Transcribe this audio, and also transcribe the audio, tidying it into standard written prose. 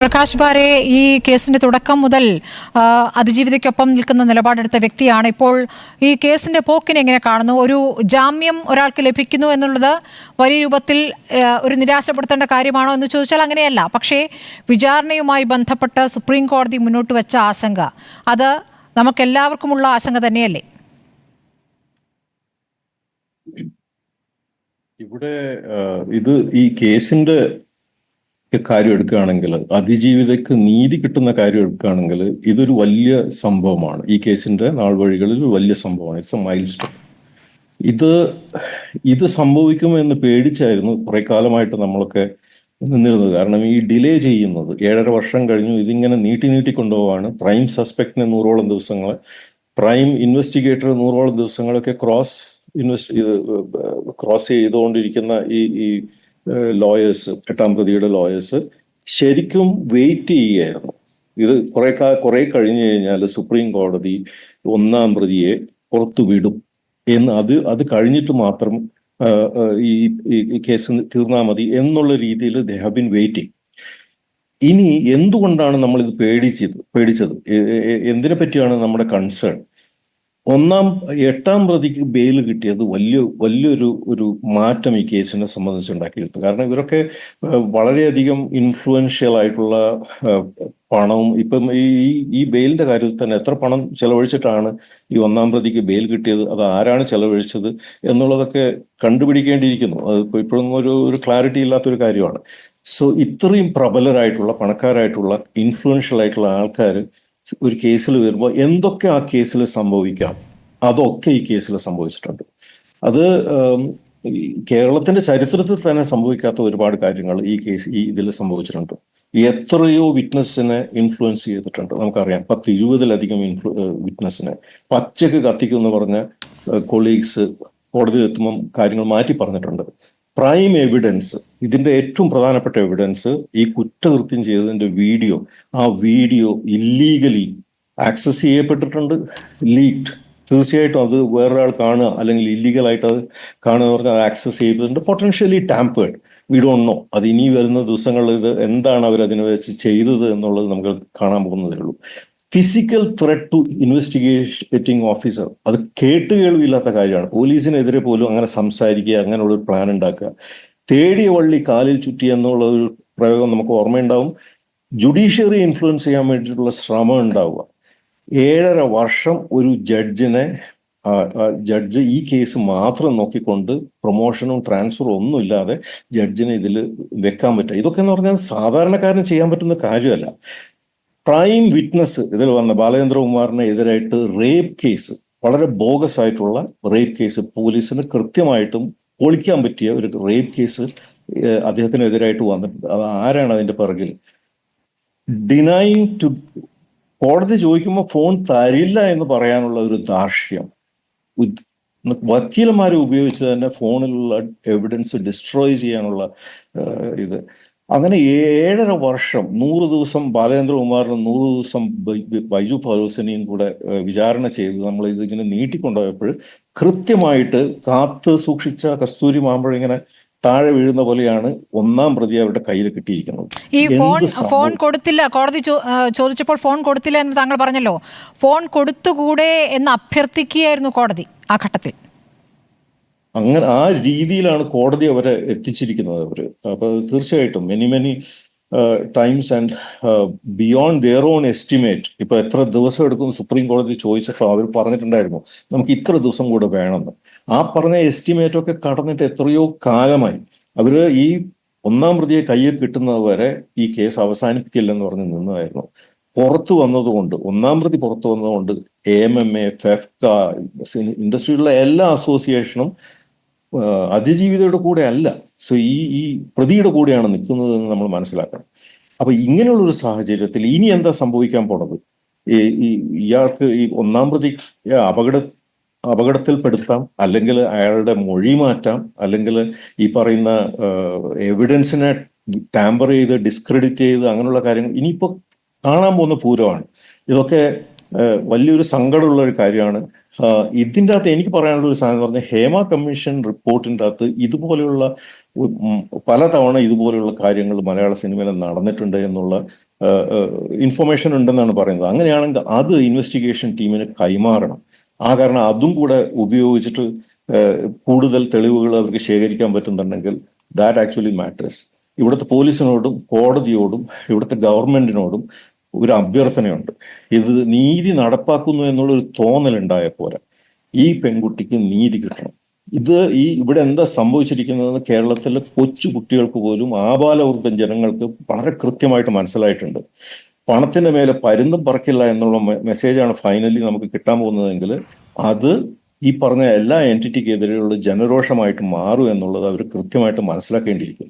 പ്രകാശ് ബാരെ ഈ കേസിന്റെ തുടക്കം മുതൽ അതിജീവിതയ്ക്കൊപ്പം നിൽക്കുന്ന നിലപാടെടുത്ത വ്യക്തിയാണ്. ഇപ്പോൾ ഈ കേസിന്റെ പോക്കിനെ എങ്ങനെ കാണുന്നു? ഒരു ജാമ്യം ഒരാൾക്ക് ലഭിക്കുന്നു എന്നുള്ളത് വലിയ രൂപത്തിൽ ഒരു നിരാശപ്പെടുത്തേണ്ട കാര്യമാണോ എന്ന് ചോദിച്ചാൽ അങ്ങനെയല്ല. പക്ഷേ വിചാരണയുമായി ബന്ധപ്പെട്ട് സുപ്രീം കോടതി മുന്നോട്ട് വെച്ച ആശങ്ക, അത് നമുക്കെല്ലാവർക്കുമുള്ള ആശങ്ക തന്നെയല്ലേ? ഇവിടെ ഈ കേസിന്റെ കാര്യം എടുക്കുകയാണെങ്കിൽ, അതിജീവിതയ്ക്ക് നീതി കിട്ടുന്ന കാര്യം എടുക്കുകയാണെങ്കിൽ, ഇതൊരു വലിയ സംഭവമാണ്. ഈ കേസിന്റെ നാൾ വഴികളിൽ ഒരു വലിയ സംഭവമാണ്. It's A mile stone. ഇത് സംഭവിക്കുമെന്ന് പേടിച്ചായിരുന്നു കുറെ കാലമായിട്ട് നമ്മളൊക്കെ നിന്നിരുന്നത്. കാരണം ഈ ഡിലേ ചെയ്യുന്നത് 7.5 വർഷം കഴിഞ്ഞു, ഇതിങ്ങനെ നീട്ടി കൊണ്ടുപോവാണ്. പ്രൈം സസ്പെക്ടിന് 100ഓളം ദിവസങ്ങൾ, പ്രൈം ഇൻവെസ്റ്റിഗേറ്റർ 100ഓളം ദിവസങ്ങളൊക്കെ ക്രോസ് ചെയ്തുകൊണ്ടിരിക്കുന്ന ഈ ലോയേഴ്സ്, 8-ാം പ്രതിയുടെ ലോയേഴ്സ് ശരിക്കും വെയിറ്റ് ചെയ്യുകയായിരുന്നു. ഇത് കുറെ കഴിഞ്ഞു കഴിഞ്ഞാൽ സുപ്രീം കോടതി 1-ാം പ്രതിയെ പുറത്തു വിടും എന്ന്, അത് കഴിഞ്ഞിട്ട് മാത്രം ഈ കേസ് തീർന്നാൽ മതി എന്നുള്ള രീതിയിൽ ദേ ഹാവ് ബീൻ വെയിറ്റിംഗ്. ഇനി എന്തുകൊണ്ടാണ് നമ്മൾ ഇത് പേടിച്ചത്? എന്തിനെ പറ്റിയാണ് നമ്മുടെ കൺസേൺ? 8-ാം പ്രതിക്ക് ബെയിൽ കിട്ടിയത് വലിയൊരു മാറ്റം ഈ കേസിനെ സംബന്ധിച്ചുണ്ടാക്കിയെടുത്തു. കാരണം ഇവരൊക്കെ വളരെയധികം ഇൻഫ്ലുവൻഷ്യൽ ആയിട്ടുള്ള പണവും, ഇപ്പം ഈ ബെയിലിന്റെ കാര്യത്തിൽ തന്നെ എത്ര പണം ചെലവഴിച്ചിട്ടാണ് ഈ 1-ാം പ്രതിക്ക് ബെയിൽ കിട്ടിയത്, അത് ആരാണ് ചെലവഴിച്ചത് എന്നുള്ളതൊക്കെ കണ്ടുപിടിക്കേണ്ടിയിരിക്കുന്നു. അത് ഇപ്പോഴൊന്നും ഒരു ക്ലാരിറ്റി ഇല്ലാത്തൊരു കാര്യമാണ്. സോ ഇത്രയും പ്രബലരായിട്ടുള്ള, പണക്കാരായിട്ടുള്ള, ഇൻഫ്ലുവൻഷ്യൽ ആയിട്ടുള്ള ആൾക്കാർ ഒരു കേസിൽ വരുമ്പോൾ എന്തൊക്കെ ആ കേസിൽ സംഭവിക്കാം, അതൊക്കെ ഈ കേസിൽ സംഭവിച്ചിട്ടുണ്ട്. അത് കേരളത്തിന്റെ ചരിത്രത്തിൽ തന്നെ സംഭവിക്കാത്ത ഒരുപാട് കാര്യങ്ങൾ ഇതിൽ സംഭവിച്ചിട്ടുണ്ട്. എത്രയോ വിറ്റ്നസിനെ ഇൻഫ്ലുവൻസ് ചെയ്തിട്ടുണ്ട്. നമുക്കറിയാം, 10-20ലധികം വിറ്റ്നസിനെ പച്ചക്ക് കത്തിക്കുമെന്ന് പറഞ്ഞ കൊളീഗ്സ് കോടതിയിൽ എത്തുമ്പം കാര്യങ്ങൾ മാറ്റി പറഞ്ഞിട്ടുണ്ട്. പ്രൈം എവിഡൻസ്, ഇതിന്റെ ഏറ്റവും പ്രധാനപ്പെട്ട എവിഡൻസ്, ഈ കുറ്റകൃത്യം ചെയ്തതിന്റെ വീഡിയോ, ആ വീഡിയോ ഇല്ലീഗലി ആക്സസ് ചെയ്യപ്പെട്ടിട്ടുണ്ട്, ലീക്ഡ്. തീർച്ചയായിട്ടും അത് വേറൊരാൾ കാണുക, അല്ലെങ്കിൽ ഇല്ലീഗലായിട്ട് അത് കാണുക എന്ന് പറഞ്ഞാൽ അത് ആക്സസ് ചെയ്തിട്ടുണ്ട്. Potentially tampered, we don't know. അത് ഇനി വരുന്ന ദിവസങ്ങളിൽ ഇത് എന്താണ് അവരതിനെ വെച്ച് ചെയ്തത് എന്നുള്ളത് നമുക്ക് കാണാൻ പോകുന്നതേ ഉള്ളൂ. Physical threat to investigating officer, അത് കേൾവിയില്ലാത്ത കാര്യമാണ്. പോലീസിനെതിരെ പോലും അങ്ങനെ സംസാരിക്കുക, അങ്ങനെയുള്ളൊരു പ്ലാൻ ഉണ്ടാക്കുക. തേടിയ വള്ളി കാലിൽ ചുറ്റി എന്നുള്ള ഒരു പ്രയോഗം നമുക്ക് ഓർമ്മയുണ്ടാവും. ജുഡീഷ്യറി ഇൻഫ്ലുവൻസ് ചെയ്യാൻ വേണ്ടിയിട്ടുള്ള ശ്രമം ഉണ്ടാവുക. 7.5 വർഷം ഒരു ജഡ്ജ് ഈ കേസ് മാത്രം നോക്കിക്കൊണ്ട് പ്രൊമോഷനും ട്രാൻസ്ഫറും ഒന്നും ഇല്ലാതെ ജഡ്ജിനെ ഇതിൽ വെക്കാൻ പറ്റുക, ഇതൊക്കെ എന്ന് പറഞ്ഞാൽ സാധാരണക്കാരന് ചെയ്യാൻ പറ്റുന്ന കാര്യമല്ല. പ്രൈം വിറ്റ്നസ് ഇതിൽ വന്ന ബാലചന്ദ്രകുമാറിന് എതിരായിട്ട് റേപ്പ് കേസ്, വളരെ ബോഗസ് ആയിട്ടുള്ള റേപ്പ് കേസ്, പോലീസിന് കൃത്യമായിട്ടും പൊളിക്കാൻ പറ്റിയ ഒരു റേപ്പ് കേസ് അദ്ദേഹത്തിനെതിരായിട്ട് വന്നിട്ടുണ്ട്. അത് ആരാണ് അതിന്റെ പിറകിൽ? ഡിനൈങ് ടു, കോടതി ചോദിക്കുമ്പോൾ ഫോൺ തരില്ല എന്ന് പറയാനുള്ള ഒരു ധാർഷ്ട്യം, വക്കീലന്മാരെ ഉപയോഗിച്ച് തന്നെ ഫോണിലുള്ള എവിഡൻസ് ഡിസ്ട്രോയ് ചെയ്യാനുള്ള ഇത്. അങ്ങനെ 7.5 വർഷം, 100 ദിവസം ബാലചന്ദ്രകുമാറിനും 100 ദിവസം ബൈജു പൗലോസിനെയും കൂടെ വിചാരണ ചെയ്ത് നമ്മൾ ഇതിങ്ങനെ നീട്ടിക്കൊണ്ടുപോയപ്പോൾ കൃത്യമായിട്ട് കാത്ത് സൂക്ഷിച്ച കസ്തൂരി മാമ്പഴം ഇങ്ങനെ താഴെ വീഴുന്ന പോലെയാണ് 1-ാം പ്രതി അവരുടെ കയ്യിൽ കിട്ടിയിരിക്കുന്നത്. ഈ ഫോൺ കൊടുത്തില്ല, കോടതി ചോദിച്ചപ്പോൾ ഫോൺ കൊടുത്തില്ല എന്ന് താങ്കൾ പറഞ്ഞല്ലോ. ഫോൺ കൊടുത്തുകൂടെ എന്ന് അഭ്യർത്ഥിക്കുകയായിരുന്നു കോടതി ആ ഘട്ടത്തിൽ. അങ്ങനെ ആ രീതിയിലാണ് കോടതി അവരെ എത്തിച്ചിരിക്കുന്നത്. അപ്പൊ തീർച്ചയായിട്ടും many times and beyond their own estimate. ഇപ്പൊ എത്ര ദിവസം എടുക്കും സുപ്രീം കോടതി ചോദിച്ചപ്പോൾ അവർ പറഞ്ഞിട്ടുണ്ടായിരുന്നു നമുക്ക് ഇത്ര ദിവസം കൂടെ വേണമെന്ന്. ആ പറഞ്ഞ എസ്റ്റിമേറ്റ് ഒക്കെ കടന്നിട്ട് എത്രയോ കാലമായി. അവര് ഈ 1-ാം പ്രതിയെ കയ്യിൽ കിട്ടുന്നത് വരെ ഈ കേസ് അവസാനിപ്പിക്കില്ലെന്ന് പറഞ്ഞ് നിന്നതായിരുന്നു. പുറത്തു വന്നതുകൊണ്ട്, 1-ാം പ്രതി പുറത്തു വന്നതുകൊണ്ട് AMMA, ഫെഫ്ക, ഇൻഡസ്ട്രിയിലുള്ള എല്ലാ അസോസിയേഷനും അതിജീവിതയുടെ കൂടെ അല്ല, സോ ഈ പ്രതിയുടെ കൂടെയാണ് നിൽക്കുന്നത് എന്ന് നമ്മൾ മനസ്സിലാക്കണം. അപ്പൊ ഇങ്ങനെയുള്ളൊരു സാഹചര്യത്തിൽ ഇനി എന്താ സംഭവിക്കാൻ പോണത്? ഇയാൾക്ക് ഈ 1-ാം പ്രതി അപകടത്തിൽപ്പെടുത്താം, അല്ലെങ്കിൽ അയാളുടെ മൊഴി മാറ്റാം, അല്ലെങ്കിൽ ഈ പറയുന്ന എവിഡൻസിനെ ടാമ്പർ ചെയ്ത് ഡിസ്ക്രെഡിറ്റ് ചെയ്ത് അങ്ങനെയുള്ള കാര്യങ്ങൾ ഇനിയിപ്പോ കാണാൻ പോകുന്ന പൂരമാണ്. ഇതൊക്കെ വലിയൊരു സങ്കടമുള്ള ഒരു കാര്യമാണ്. ഇതിൻ്റെ അകത്ത് എനിക്ക് പറയാനുള്ള ഒരു സാധനം എന്ന് പറഞ്ഞാൽ, ഹേമ കമ്മീഷൻ റിപ്പോർട്ടിൻ്റെ അകത്ത് ഇതുപോലെയുള്ള പലതവണ ഇതുപോലെയുള്ള കാര്യങ്ങൾ മലയാള സിനിമയിൽ നടന്നിട്ടുണ്ട് എന്നുള്ള ഇൻഫർമേഷൻ ഉണ്ടെന്നാണ് പറയുന്നത്. അങ്ങനെയാണെങ്കിൽ അത് ഇൻവെസ്റ്റിഗേഷൻ ടീമിന് കൈമാറണം. ആ കാരണം അതും കൂടെ ഉപയോഗിച്ചിട്ട് കൂടുതൽ തെളിവുകൾ അവർക്ക് ശേഖരിക്കാൻ പറ്റുന്നുണ്ടെങ്കിൽ ദാറ്റ് ആക്ച്വലി മാറ്റേഴ്സ്. ഇവിടുത്തെ പോലീസിനോടും കോടതിയോടും ഇവിടുത്തെ ഗവൺമെന്റിനോടും ഒരു അഭ്യർത്ഥനയുണ്ട്. ഇത് നീതി നടപ്പാക്കുന്നു എന്നുള്ളൊരു തോന്നലുണ്ടായ പോരാ. ഈ പെൺകുട്ടിക്ക് നീതി കിട്ടണം. ഇവിടെ എന്താ സംഭവിച്ചിരിക്കുന്നതെന്ന് കേരളത്തിലെ കൊച്ചു കുട്ടികൾക്ക് പോലും ആബാലവൃദ്ധം ജനങ്ങൾക്ക് വളരെ കൃത്യമായിട്ട് മനസ്സിലായിട്ടുണ്ട്. പണത്തിന്റെ മേലെ പരുന്തും പറക്കില്ല എന്നുള്ള മെസ്സേജാണ് ഫൈനലി നമുക്ക് കിട്ടാൻ പോകുന്നതെങ്കിൽ അത് ഈ പറഞ്ഞ എല്ലാ എൻറ്റിറ്റിക്കെതിരെയുള്ള ജനരോഷമായിട്ട് മാറും എന്നുള്ളത് അവർ കൃത്യമായിട്ട് മനസ്സിലാക്കേണ്ടിയിരിക്കുന്നു.